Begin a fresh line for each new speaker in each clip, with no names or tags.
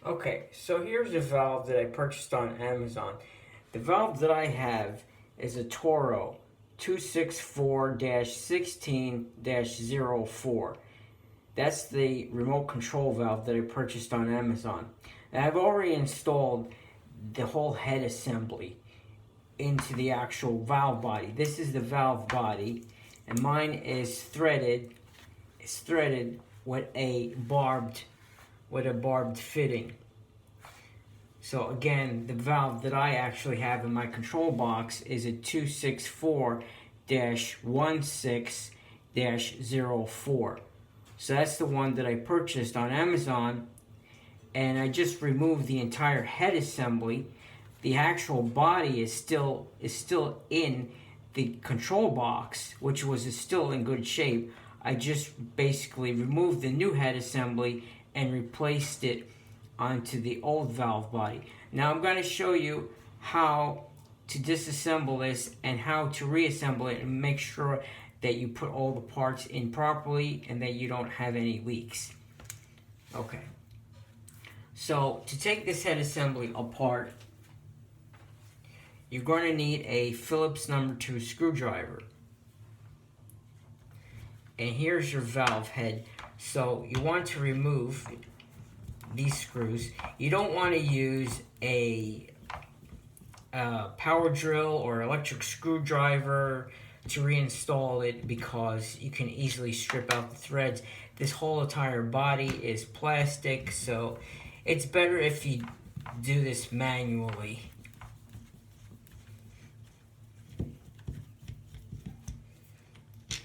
Okay, so here's a valve that I purchased on Amazon. The valve that I have is a Toro 264-16-04. That's the remote control valve that I purchased on Amazon. And I've already installed the whole head assembly into the actual valve body. This is the valve body, and mine is threaded. It's threaded with a barbed fitting. So again, the valve that I actually have in my control box is a 264-16-04. So that's the one that I purchased on Amazon, and I just removed the entire head assembly. The actual body is still in the control box, which was still in good shape. I just basically removed the new head assembly and replaced it onto the old valve body. Now I'm going to show you how to disassemble this and how to reassemble it and make sure that you put all the parts in properly and that you don't have any leaks. Okay. So to take this head assembly apart, you're going to need a Phillips number 2 screwdriver. And here's your valve head. So you want to remove these screws. You don't want to use a power drill or electric screwdriver to reinstall it because you can easily strip out the threads. This whole entire body is plastic, so it's better if you do this manually.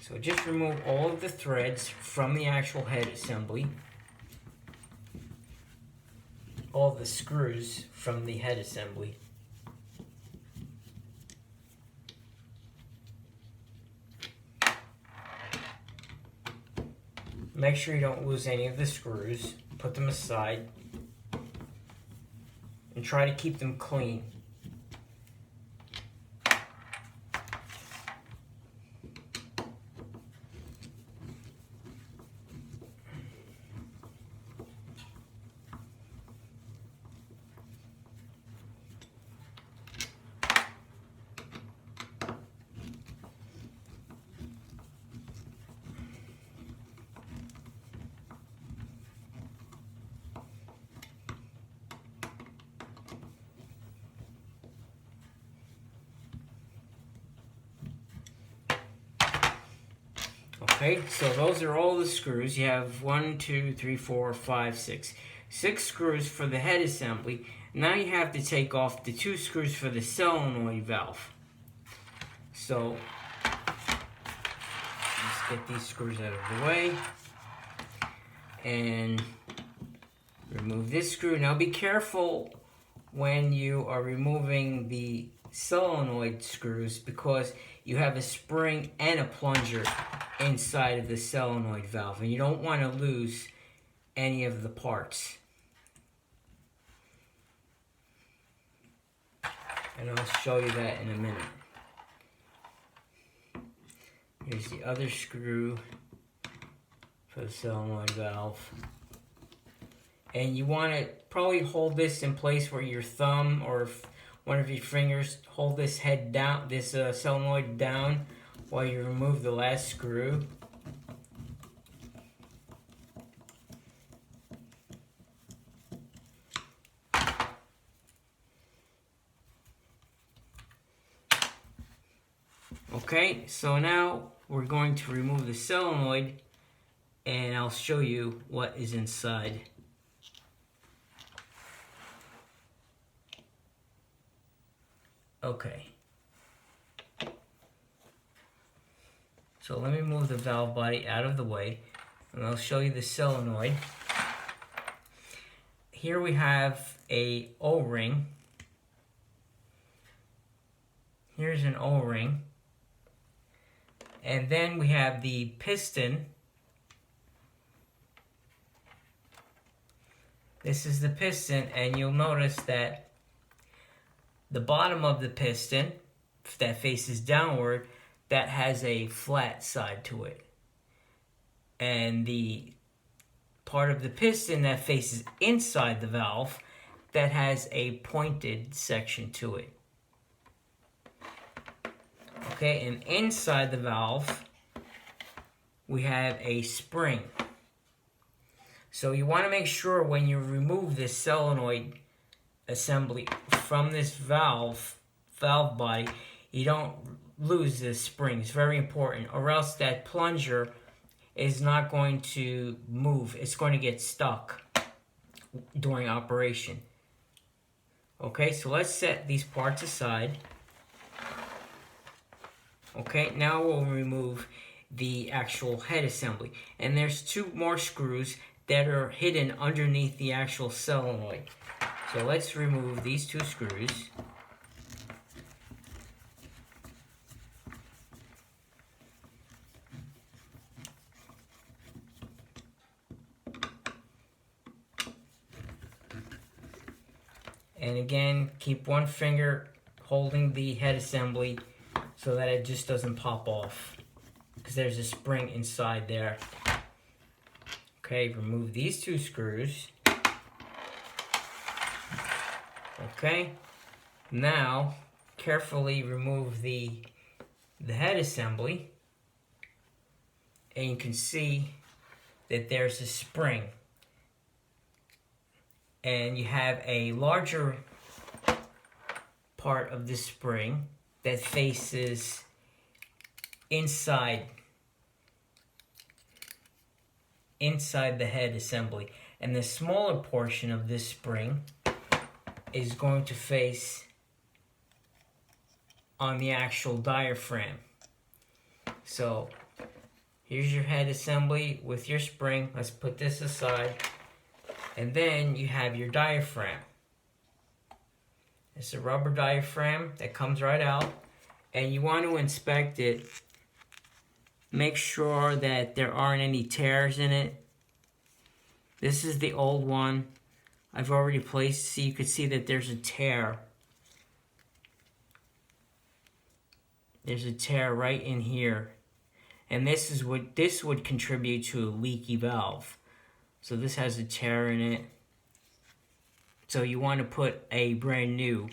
So just remove all of the threads from the actual head assembly, all the screws from the head assembly. Make sure you don't lose any of the screws. Put them aside and try to keep them clean. Okay, so those are all the screws. You have 1, 2, 3, 4, 5, 6. 6 screws for the head assembly. Now you have to take off the 2 screws for the solenoid valve. So, let's get these screws out of the way. And remove this screw. Now be careful when you are removing the solenoid screws because you have a spring and a plunger inside of the solenoid valve, and you don't want to lose any of the parts. And I'll show you that in a minute. Here's the other screw for the solenoid valve. And you want to probably hold this in place where your thumb or one of your fingers hold this head down, this solenoid down, while you remove the last screw. Okay, so now we're going to remove the solenoid and I'll show you what is inside. Okay. So let me move the valve body out of the way and I'll show you the solenoid. Here we have a O-ring. Here's an O-ring. And then we have the piston. This is the piston, and you'll notice that the bottom of the piston that faces downward, that has a flat side to it. And the part of the piston that faces inside the valve that has a pointed section to it. Okay, and inside the valve, we have a spring. So you want to make sure when you remove this solenoid assembly from this valve body, you don't lose this spring. It's very important, or else that plunger is not going to move. It's going to get stuck during operation. Okay, so let's set these parts aside. Okay, now we'll remove the actual head assembly. And there's two more screws that are hidden underneath the actual solenoid. So let's remove these two screws. And again, keep one finger holding the head assembly so that it just doesn't pop off, because there's a spring inside there. Okay, remove these two screws. Okay, now carefully remove the head assembly, and you can see that there's a spring. And you have a larger part of the spring that faces inside the head assembly. And the smaller portion of this spring is going to face on the actual diaphragm. So here's your head assembly with your spring. Let's put this aside. And then you have your diaphragm. It's a rubber diaphragm that comes right out. And you want to inspect it. Make sure that there aren't any tears in it. This is the old one. I've already placed, so you can see that there's a tear. There's a tear right in here. And this would contribute to a leaky valve. So this has a tear in it. So you want to put a brand new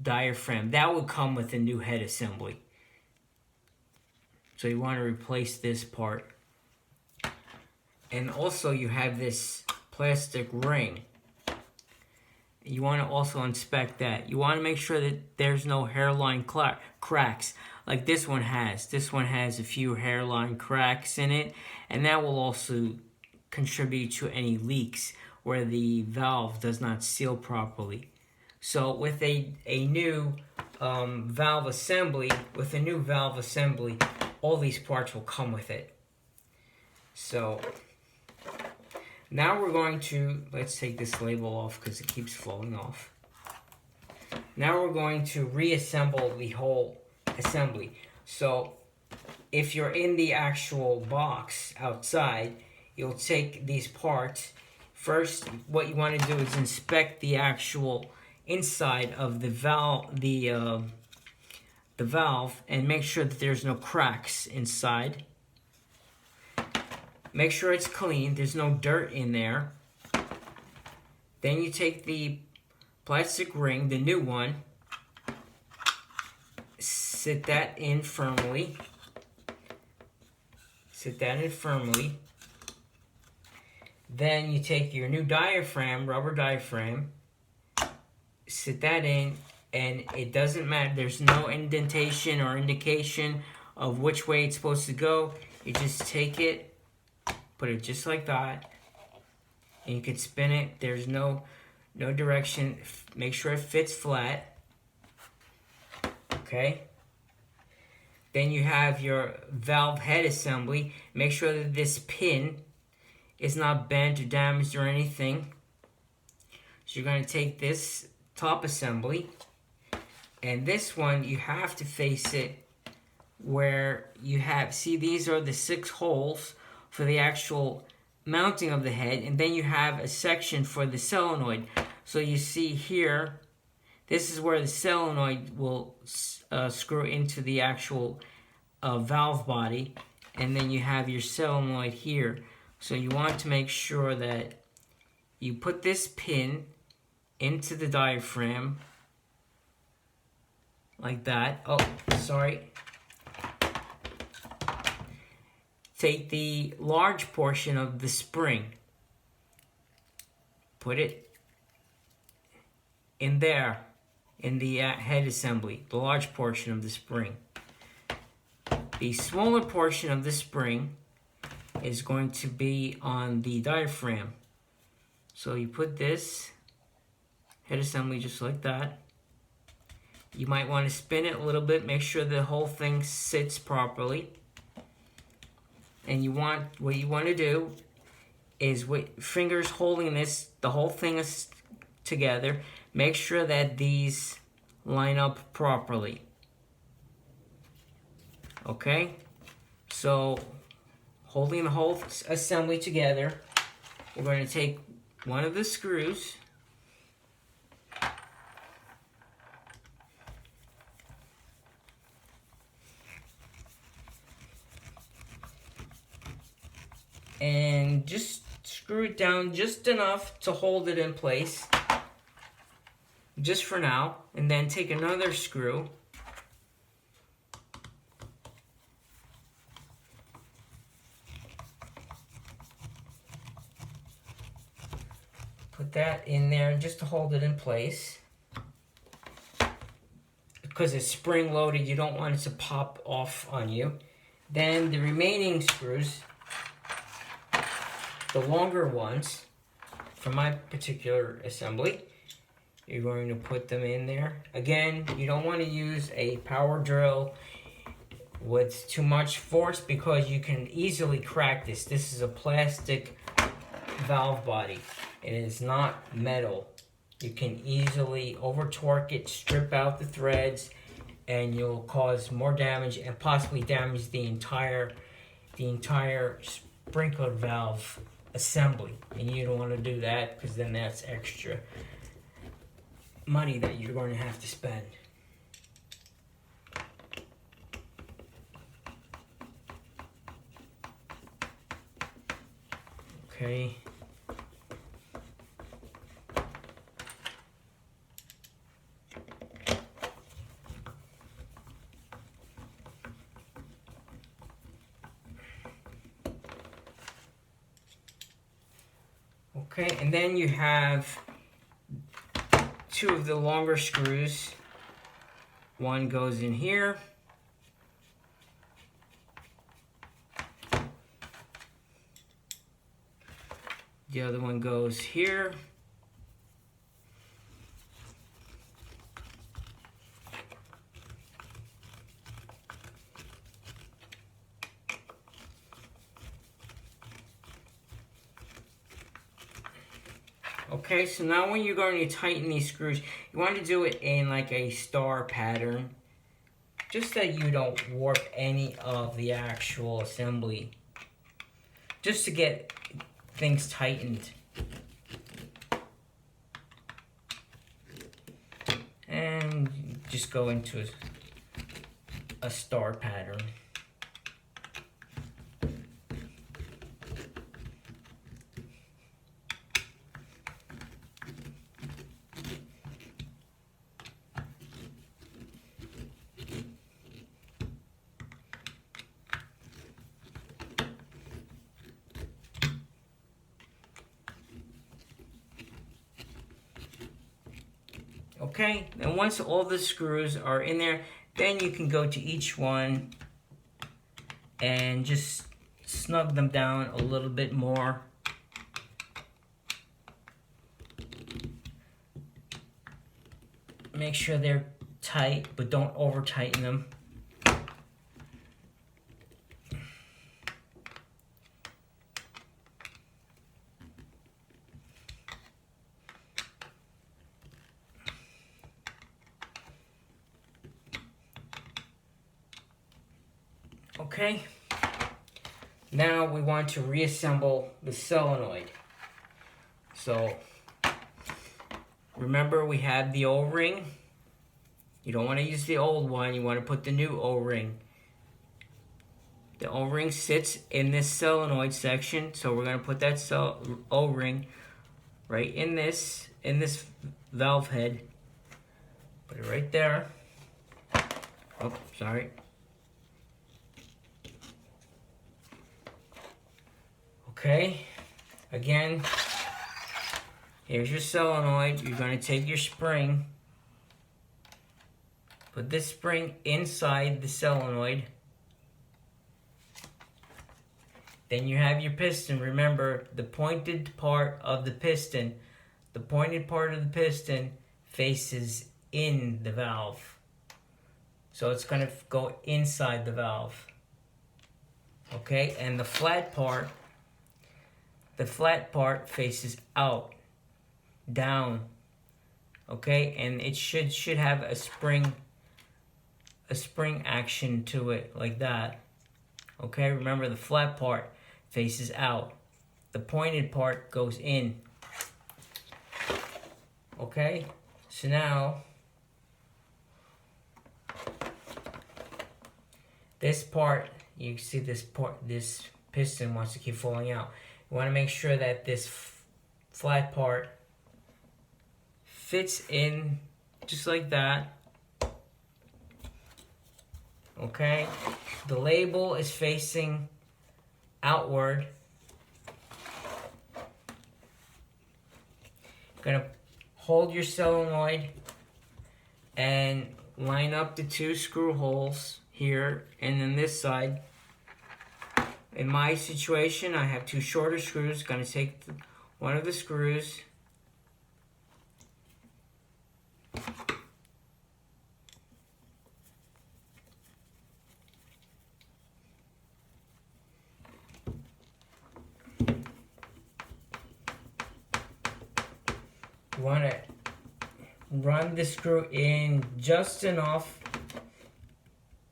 diaphragm. That would come with a new head assembly. So you want to replace this part. And also you have this plastic ring. You want to also inspect that. You want to make sure that there's no hairline cracks like this one has. This one has a few hairline cracks in it, and that will also contribute to any leaks where the valve does not seal properly. So with a new valve assembly, all these parts will come with it. So now we're going to, let's take this label off because it keeps falling off. Now we're going to reassemble the whole assembly. So if you're in the actual box outside, you'll take these parts. First, what you want to do is inspect the actual inside of the valve, and make sure that there's no cracks inside. Make sure it's clean, there's no dirt in there. Then you take the plastic ring, the new one, sit that in firmly. Then you take your new diaphragm, rubber diaphragm, sit that in, and it doesn't matter. There's no indentation or indication of which way it's supposed to go. You just take it, put it just like that, and you can spin it. There's no direction. Make sure it fits flat. Okay? Then you have your valve head assembly. Make sure that this pin is not bent or damaged or anything. So you're going to take this top assembly, and this one you have to face it where you have, see, these are the 6 holes for the actual mounting of the head, and then you have a section for the solenoid. So you see here, this is where the solenoid will screw into the actual valve body, and then you have your solenoid here. So you want to make sure that you put this pin into the diaphragm like that. Oh, sorry. Take the large portion of the spring, put it in there, in the head assembly, the large portion of the spring. The smaller portion of the spring is going to be on the diaphragm. So you put this head assembly just like that. You might want to spin it a little bit, make sure the whole thing sits properly. And what you want to do is with fingers holding this, the whole thing is together, make sure that these line up properly. Okay? So, holding the whole assembly together, we're going to take one of the screws, and just screw it down just enough to hold it in place, just for now, and then take another screw, put that in there just to hold it in place. Because it's spring loaded, you don't want it to pop off on you. Then the remaining screws, the longer ones, for my particular assembly, you're going to put them in there. Again, you don't want to use a power drill with too much force because you can easily crack this. This is a plastic valve body. It is not metal. You can easily over torque it, strip out the threads, and you'll cause more damage and possibly damage the entire sprinkler valve assembly. And you don't want to do that because then that's extra money that you're going to have to spend. Okay. Okay, and then you have two of the longer screws. One goes in here. The other one goes here. Okay, so now when you're going to tighten these screws, you want to do it in like a star pattern, just that you don't warp any of the actual assembly, just to get things tightened. And just go into a star pattern. Okay, and once all the screws are in there, then you can go to each one and just snug them down a little bit more. Make sure they're tight, but don't over tighten them. Okay, now we want to reassemble the solenoid. So, remember we had the O-ring. You don't want to use the old one, you want to put the new O-ring. The O-ring sits in this solenoid section, so we're going to put that O-ring right in this valve head. Put it right there. Oh, sorry. Okay, again, here's your solenoid. You're going to take your spring, put this spring inside the solenoid. Then you have your piston. Remember, the pointed part of the piston faces in the valve. So it's going to go inside the valve. Okay, and the flat part faces out, down. Okay, and it should have a spring action to it, like that. Okay, remember the flat part faces out. The pointed part goes in. Okay, so now this part, you see this piston wants to keep falling out. You want to make sure that this flat part fits in just like that. Okay, the label is facing outward. Gonna hold your solenoid and line up the 2 screw holes here and then this side. In my situation, I have 2 shorter screws. Gonna take one of the screws, you want to run the screw in just enough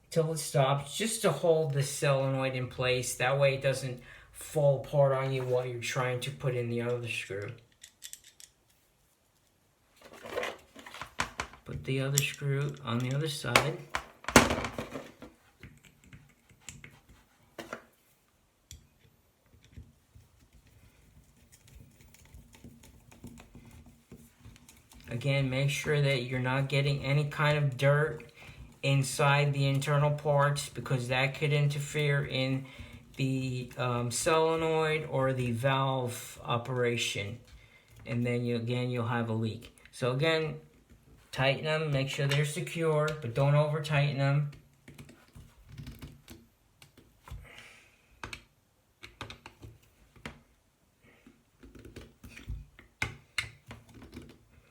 till it stops, just to hold the solenoid in place. That way it doesn't fall apart on you while you're trying to put in the other screw. Put the other screw on the other side. Again, make sure that you're not getting any kind of dirt inside the internal parts, because that could interfere in the solenoid or the valve operation, and then you'll have a leak. So again, tighten them, make sure they're secure, but don't over tighten them.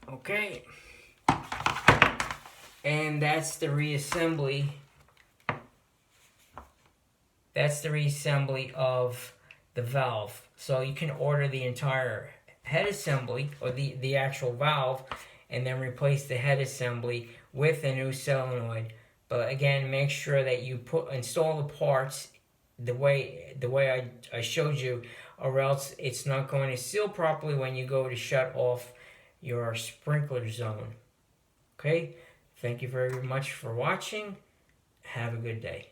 Okay, and that's the reassembly. That's the reassembly of the valve. So you can order the entire head assembly, or the actual valve, and then replace the head assembly with a new solenoid. But again, make sure that you install the parts the way I showed you, or else it's not going to seal properly when you go to shut off your sprinkler zone. Okay, thank you very much for watching. Have a good day.